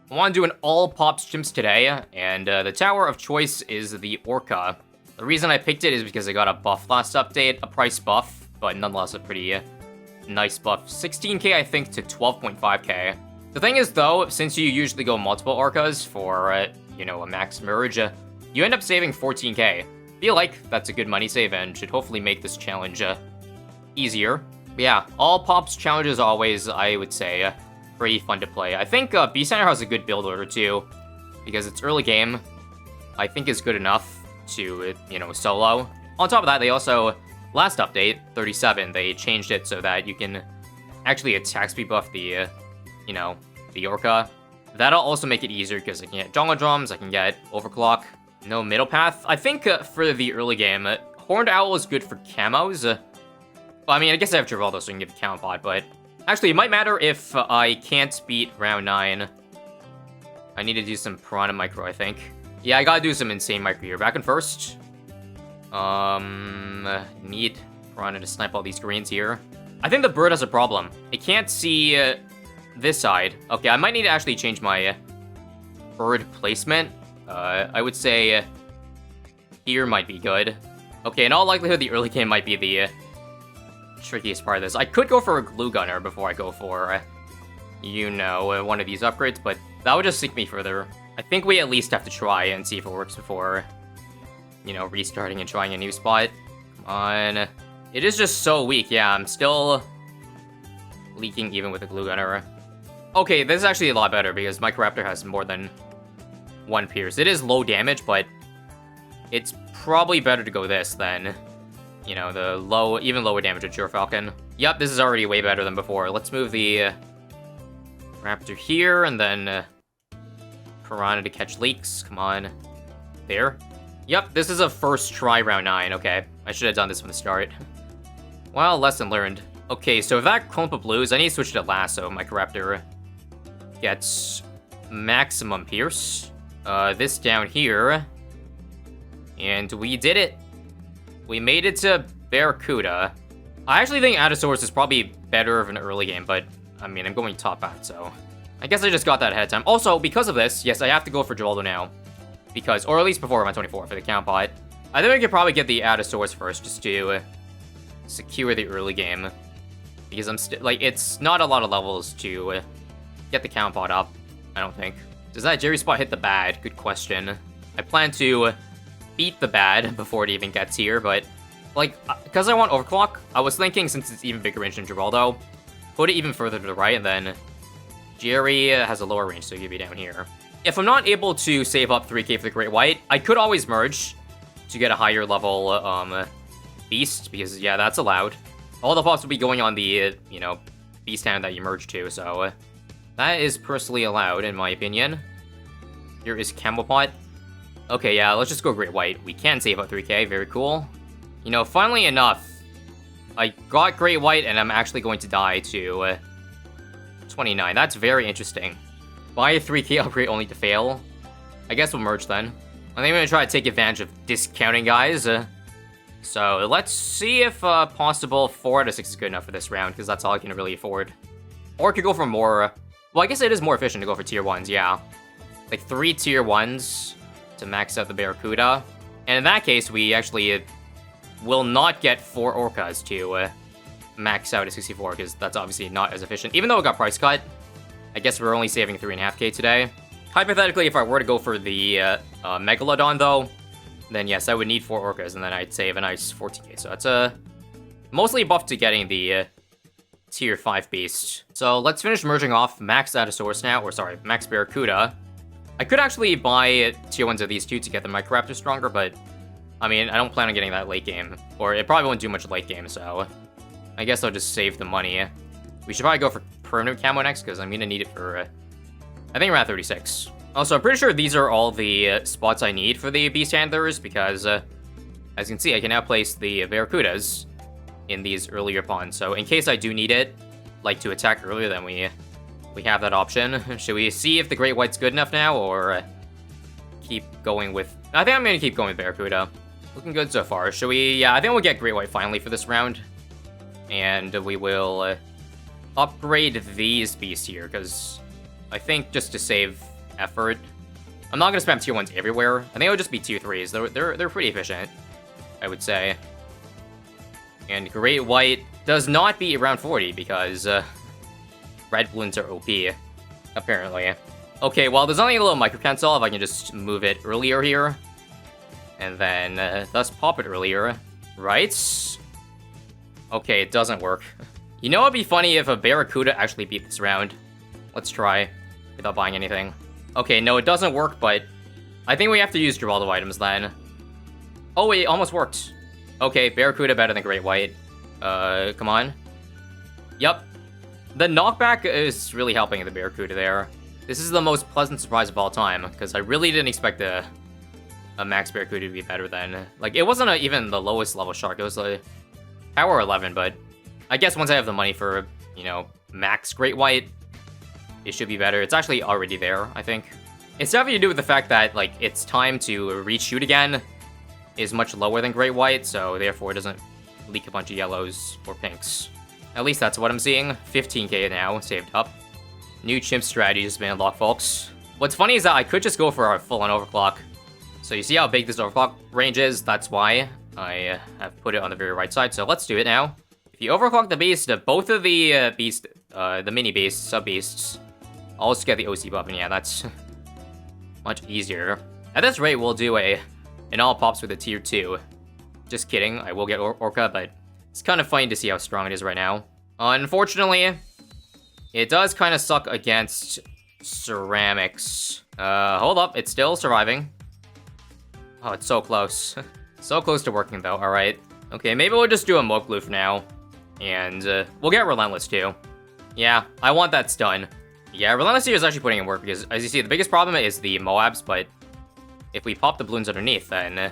I want to do an all pops chimps today, and the tower of choice is the Orca. The reason I picked it is because I got a buff last update, a price buff, but nonetheless a pretty nice buff. 16k, I think, to 12.5k. The thing is, though, since you usually go multiple Orcas for, you know, a max merge, you end up saving 14k. Feel like that's a good money save and should hopefully make this challenge easier. But yeah, all pops challenges always, I would say, pretty fun to play. I think B-Center has a good build order too, because it's early game, I think is good enough to, you know, solo. On top of that, they also, last update, 37, they changed it so that you can actually attack speed buff the, you know, the Orca. That'll also make it easier because I can get jungle drums, I can get overclock, no middle path. I think for the early game, Horned Owl is good for camos. Well, I mean, I guess I have Geraldo so I can get the camo pod, but actually, it might matter if I can't beat round 9. I need to do some Piranha Micro, I think. Yeah, I gotta do some insane Micro here. Back in first. Need Piranha to snipe all these greens here. I think the bird has a problem. It can't see this side. Okay, I might need to actually change my bird placement. I would say here might be good. Okay, in all likelihood, the early game might be the trickiest part of this. I could go for a glue gunner before I go for, you know, one of these upgrades, but that would just sink me further. I think we at least have to try and see if it works before, you know, restarting and trying a new spot. Come on. It is just so weak. Yeah, I'm still leaking even with a glue gunner. Okay, this is actually a lot better because Microraptor has more than one pierce. It is low damage, but it's probably better to go this than, you know, the low, even lower damage with Pure Falcon. Yep, this is already way better than before. Let's move the Raptor here, and then Piranha to catch leaks. Come on. There. Yep, this is a first try round 9. Okay, I should have done this from the start. Well, lesson learned. Okay, so if that clump of blues, I need to switch to Lasso. Microraptor gets maximum pierce. This down here. And we did it. We made it to Barracuda. I actually think Adasaurus is probably better of an early game, but, I mean, I'm going top out, so I guess I just got that ahead of time. Also, because of this, yes, I have to go for Geraldo now. Because, or at least before round 24 for the count pot. I think I could probably get the Adasaurus first, just to secure the early game. Because I'm still, like, it's not a lot of levels to get the count pot up, I don't think. Does that Jerry spot hit the bad? Good question. I plan to beat the bad before it even gets here, but, like, because I want overclock, I was thinking, since it's even bigger range than Geraldo, put it even further to the right, and then Jerry has a lower range, so he'll be down here. If I'm not able to save up 3k for the Great White, I could always merge to get a higher level beast, because, yeah, that's allowed. All the pops will be going on the, you know, beast hand that you merge to, so that is personally allowed, in my opinion. Here is Camelpot. Okay, yeah, let's just go Great White. We can save up 3k, very cool. You know, funnily enough, I got Great White and I'm actually going to die to 29. That's very interesting. Buy a 3k upgrade only to fail. I guess we'll merge then. I think I'm gonna try to take advantage of discounting guys. So let's see if possible 4 out of 6 is good enough for this round, because that's all I can really afford. Or I could go for more, well, I guess it is more efficient to go for tier 1s, yeah. Like 3 tier 1s to max out the Barracuda. And in that case, we actually will not get 4 Orcas to max out at 64, because that's obviously not as efficient. Even though it got price cut, I guess we're only saving 3.5k today. Hypothetically, if I were to go for the Megalodon, though, then yes, I would need 4 Orcas, and then I'd save a nice 14k. So that's mostly buffed to getting the tier 5 beast. So let's finish merging off max Adasaurus now, or sorry, max Barracuda. I could actually buy tier 1s of these two to get the Microraptor stronger, but I mean, I don't plan on getting that late game, or it probably won't do much late game, so I guess I'll just save the money. We should probably go for permanent camo next, because I'm gonna need it for, I think around 36. Also, I'm pretty sure these are all the spots I need for the Beast Handlers, because as you can see, I can now place the Barracudas in these earlier pawns, so in case I do need it, like to attack earlier, then we have that option. Should we see if the Great White's good enough now, or keep going with... I think I'm gonna keep going with Barracuda. Looking good so far. Should we... Yeah, I think we'll get Great White finally for this round. And we will upgrade these beasts here, because I think just to save effort. I'm not gonna spam tier 1s everywhere. I think it would just be tier 3s. They're pretty efficient, I would say. And Great White does not beat around 40 because red balloons are OP, apparently. Okay, well, there's only a little micro cancel if I can just move it earlier here. And then thus pop it earlier, right? Okay, it doesn't work. You know, it'd be funny if a Barracuda actually beat this round. Let's try, without buying anything. Okay, no, it doesn't work, but I think we have to use Geraldo items then. Oh, it almost worked. Okay, Barracuda better than Great White. Come on. Yep. The knockback is really helping the Barracuda there. This is the most pleasant surprise of all time, because I really didn't expect a max Barracuda to be better than... Like, it wasn't even the lowest level shark, it was like power 11, but I guess once I have the money for, you know, max Great White, it should be better. It's actually already there, I think. It's definitely to do with the fact that, like, its time to reshoot again is much lower than Great White, so therefore it doesn't leak a bunch of yellows or pinks. At least that's what I'm seeing. 15k now, saved up. New chimp strategy has been unlocked, folks. What's funny is that I could just go for a full-on overclock. So you see how big this overclock range is? That's why I have put it on the very right side. So let's do it now. If you overclock the beast, both of the the mini beasts, sub-beasts, also get the OC buff, and yeah, that's much easier. At this rate, we'll do an all pops with a tier 2. Just kidding, I will get Orca, but it's kind of funny to see how strong it is right now. Unfortunately, it does kind of suck against ceramics. Hold up, it's still surviving. Oh, it's so close. So close to working, though, alright. Okay, maybe we'll just do a Moke Glue for now. And we'll get Relentless, too. Yeah, I want that stun. Yeah, Relentless here is actually putting in work, because, as you see, the biggest problem is the Moabs, but if we pop the balloons underneath, then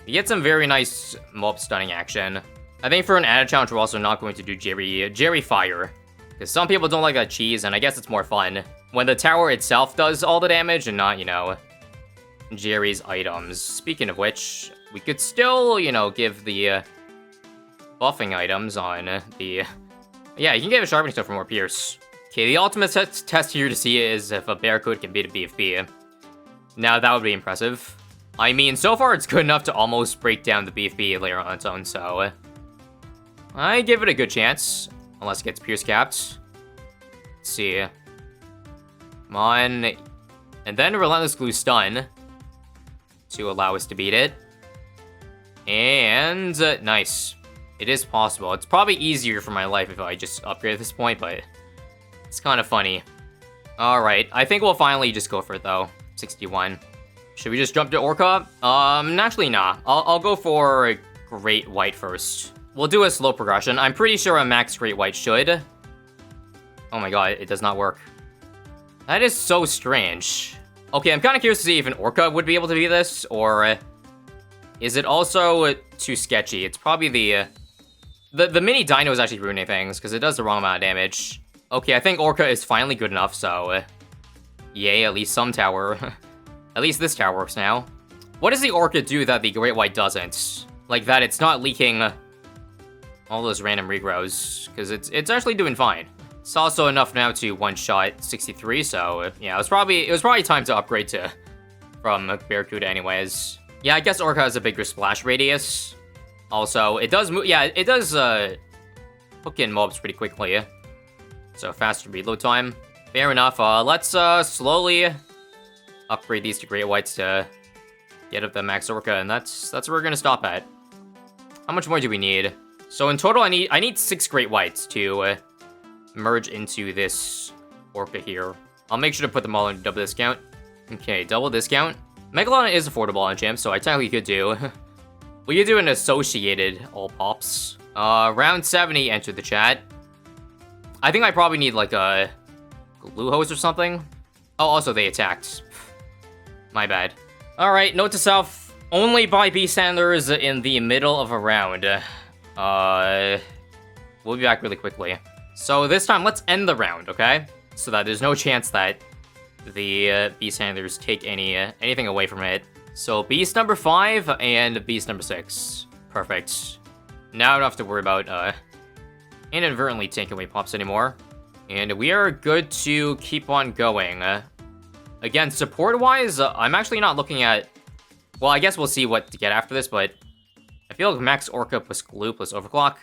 we get some very nice Moab stunning action. I think for an added challenge, we're also not going to do Jerry Fire, because some people don't like that cheese, and I guess it's more fun when the tower itself does all the damage and not, you know, Jerry's items. Speaking of which, we could still, you know, give the buffing items on the... Yeah, you can give a sharpening stone for more pierce. Okay, the ultimate test here to see is if a Barracuda can beat a BFB. Now, that would be impressive. I mean, so far it's good enough to almost break down the BFB later on its own, so... I give it a good chance, unless it gets pierce capped. Let's see. Come on. And then Relentless Glue Stun to allow us to beat it. And nice. It is possible. It's probably easier for my life if I just upgrade at this point, but it's kind of funny. Alright, I think we'll finally just go for it, though. 61. Should we just jump to Orca? Actually, nah. I'll go for Great White first. We'll do a slow progression. I'm pretty sure a max Great White should. Oh my god, it does not work. That is so strange. Okay, I'm kind of curious to see if an Orca would be able to do this, or is it also too sketchy? It's probably the mini dino is actually ruining things, because it does the wrong amount of damage. Okay, I think Orca is finally good enough, so yay, at least some tower. At least this tower works now. What does the Orca do that the Great White doesn't? Like that it's not leaking all those random regrows, because it's actually doing fine. It's also enough now to one-shot 63, so yeah, it was probably time to upgrade from Barracuda anyways. Yeah, I guess Orca has a bigger splash radius. Also, it does move, yeah, it does hook in mobs pretty quickly. So faster reload time. Fair enough. Let's slowly upgrade these to Great Whites to get up the max Orca, and that's where we're gonna stop at. How much more do we need? So in total, I need 6 Great Whites to merge into this Orca here. I'll make sure to put them all in double discount. Okay, double discount. Megalodon is affordable on Chimps, so I technically could do. We could do an associated all pops. Round 70 entered the chat. I think I probably need like a glue hose or something. Oh, also they attacked. My bad. All right, note to self: only buy beast handlers in the middle of a round. We'll be back really quickly. So this time, let's end the round, okay? So that there's no chance that the beast handlers take anything away from it. So beast number 5 and beast number 6. Perfect. Now I don't have to worry about inadvertently taking away pops anymore. And we are good to keep on going. Again, support-wise, I'm actually not looking at... Well, I guess we'll see what to get after this, but... I feel like max Orca plus Glue plus Overclock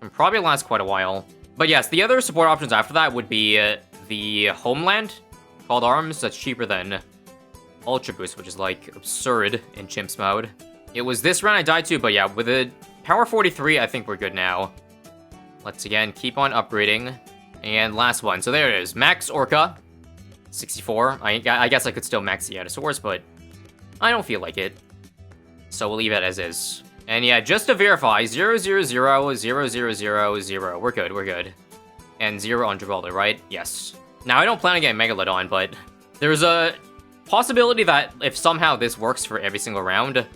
can probably last quite a while. But yes, the other support options after that would be the Homeland called Arms. That's cheaper than Ultra Boost, which is, like, absurd in Chimps mode. It was this round I died to, but yeah, with a Power 43, I think we're good now. Let's, again, keep on upgrading. And last one. So there it is. Max Orca. 64. I guess I could still max the Adasaurus, but I don't feel like it. So we'll leave it as is. And yeah, just to verify, 0, 0, 0, 0, 0, 0, 0. We're good, we're good. And 0 on Gibraltar, right? Yes. Now, I don't plan on getting Megalodon, but there's a possibility that if somehow this works for every single round,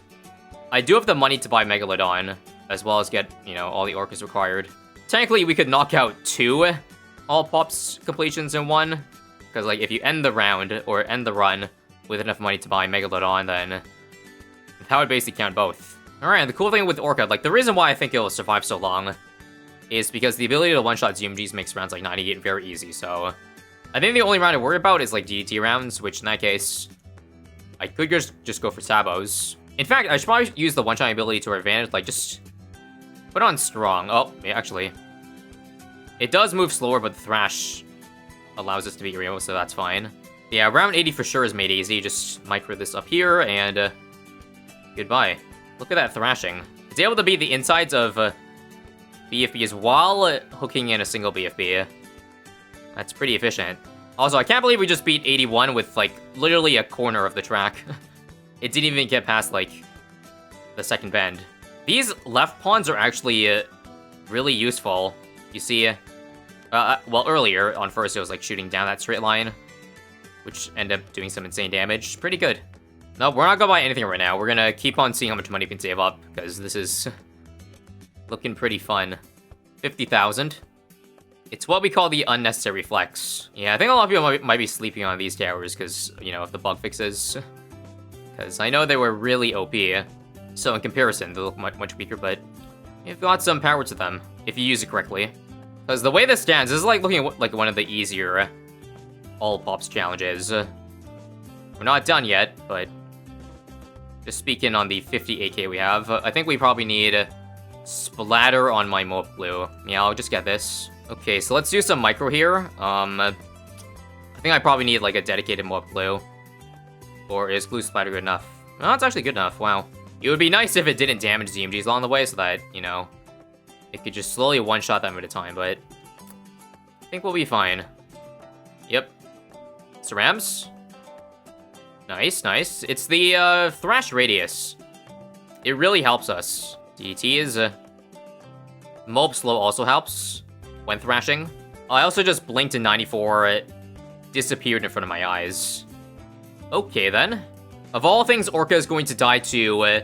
I do have the money to buy Megalodon, as well as get, you know, all the Orcas required. Technically, we could knock out 2 all pops completions in one, because, like, if you end the round, or end the run, with enough money to buy Megalodon, then that would basically count both. Alright, the cool thing with Orca, like, the reason why I think it'll survive so long is because the ability to one-shot ZMGs makes rounds like 98 very easy, so... I think the only round I worry about is, like, DDT rounds, which in that case, I could just go for Sabos. In fact, I should probably use the one-shot ability to our advantage, like, just put on Strong. Oh, yeah, actually. It does move slower, but the Thrash allows us to be real, so that's fine. Yeah, round 80 for sure is made easy. Just micro this up here, and goodbye. Look at that thrashing. It's able to beat the insides of BFBs while hooking in a single BFB. That's pretty efficient. Also, I can't believe we just beat 81 with, like, literally a corner of the track. It didn't even get past, like, the second bend. These left pawns are actually really useful. You see, well, earlier on first it was, like, shooting down that straight line, which ended up doing some insane damage. Pretty good. No, we're not gonna buy anything right now. We're gonna keep on seeing how much money we can save up, because this is looking pretty fun. 50,000. It's what we call the unnecessary flex. Yeah, I think a lot of people might be sleeping on these towers, because, you know, of the bug fixes. Because I know they were really OP. So in comparison, they look much weaker, but you've got some power to them, if you use it correctly. Because the way this stands, this is like looking at like one of the easier all pops challenges. We're not done yet, but just speaking on the 50 AK we have, I think we probably need Splatter on my Mob Glue. Yeah, I'll just get this. Okay, so let's do some micro here. I think I probably need like a dedicated Mob Glue. Or is Glue Splatter good enough? No, it's actually good enough, wow. It would be nice if it didn't damage ZMGs along the way so that, you know, it could just slowly one-shot them at a time, but I think we'll be fine. Yep. Cerams. Nice, nice. It's the Thrash Radius. It really helps us. DT is... Mob Slow also helps when thrashing. I also just blinked in 94. It disappeared in front of my eyes. Okay, then. Of all things, Orca is going to die to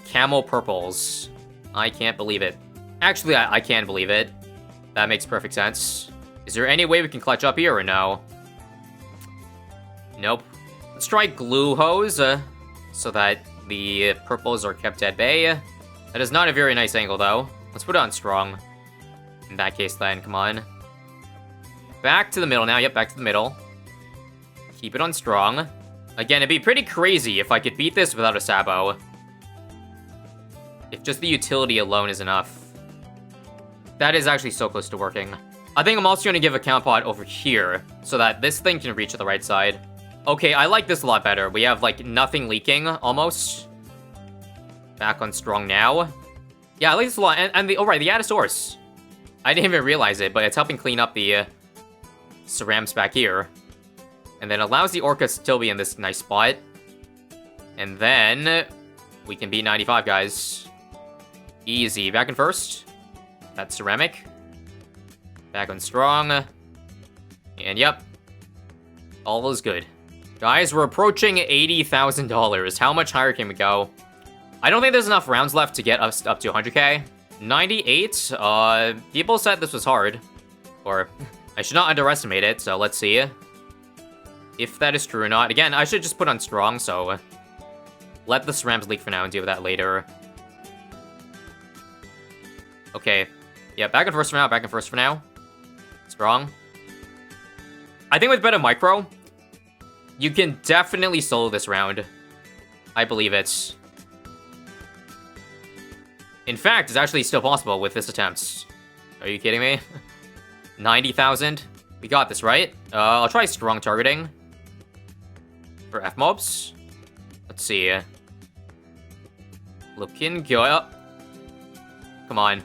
Camel Purples. I can't believe it. Actually, I can believe it. That makes perfect sense. Is there any way we can clutch up here or no? Nope. Let's try Glue Hose, so that the purples are kept at bay. That is not a very nice angle, though. Let's put it on Strong. In that case, then, come on. Back to the middle now. Yep, back to the middle. Keep it on Strong. Again, it'd be pretty crazy if I could beat this without a Sabo. If just the utility alone is enough. That is actually so close to working. I think I'm also going to give a count pot over here, so that this thing can reach to the right side. Okay, I like this a lot better. We have, like, nothing leaking, almost. Back on Strong now. Yeah, I like this a lot. And the, oh right, the Adasaurus. I didn't even realize it, but it's helping clean up the cerams back here. And then allows the Orca to still be in this nice spot. And then we can beat 95, guys. Easy. Back in first. That's ceramic. Back on Strong. And yep. All is good. Guys, we're approaching $80,000. How much higher can we go? I don't think there's enough rounds left to get us up to 100k. 98? People said this was hard. Or, I should not underestimate it, so let's see. If that is true or not. Again, I should just put on Strong, so... let the cerams leak for now and deal with that later. Okay. Yeah, back and first for now, back and first for now. Strong. I think with better micro, You can definitely solo this round. I believe it. In fact, it's actually still possible with this attempt. Are you kidding me? 90,000? We got this, right? I'll try strong targeting. For F-mobs. Let's see. Looking good. Come on.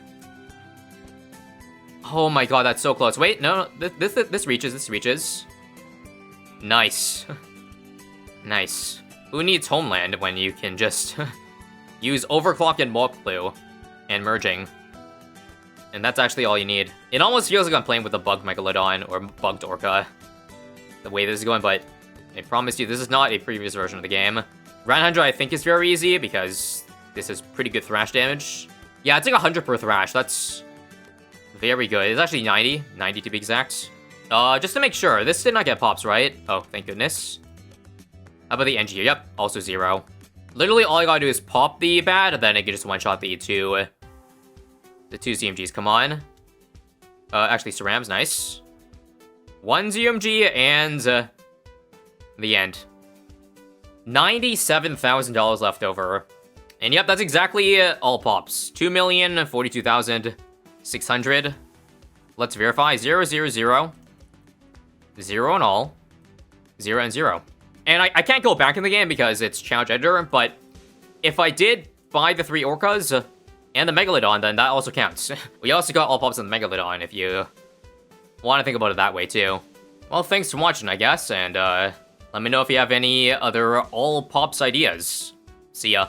Oh my god, that's so close. Wait, no, this reaches. Nice. Nice. Who needs Homeland when you can just use Overclock and Warp Clue and merging? And that's actually all you need. It almost feels like I'm playing with a bugged Megalodon or bugged Orca, the way this is going, but I promise you, this is not a previous version of the game. Round 100 I think is very easy because this is pretty good thrash damage. Yeah, it's like 100 per thrash. That's very good. It's actually 90 to be exact. Just to make sure, this did not get pops, right? Oh, thank goodness. How about the NG here? Yep, also 0. Literally all I gotta do is pop the bat, and then I can just one-shot the two ZMGs. Come on. Actually, Ceram's nice. 1 ZMG, and the end. $97,000 left over. And yep, that's exactly all pops. 2,042,600. Let's verify. 0, 0, 0. 0 and all. 0 and 0. And I can't go back in the game because it's challenge editor, but if I did buy the 3 Orcas and the Megalodon, then that also counts. We also got all pops on the Megalodon if you want to think about it that way too. Well, thanks for watching, I guess, and let me know if you have any other all pops ideas. See ya.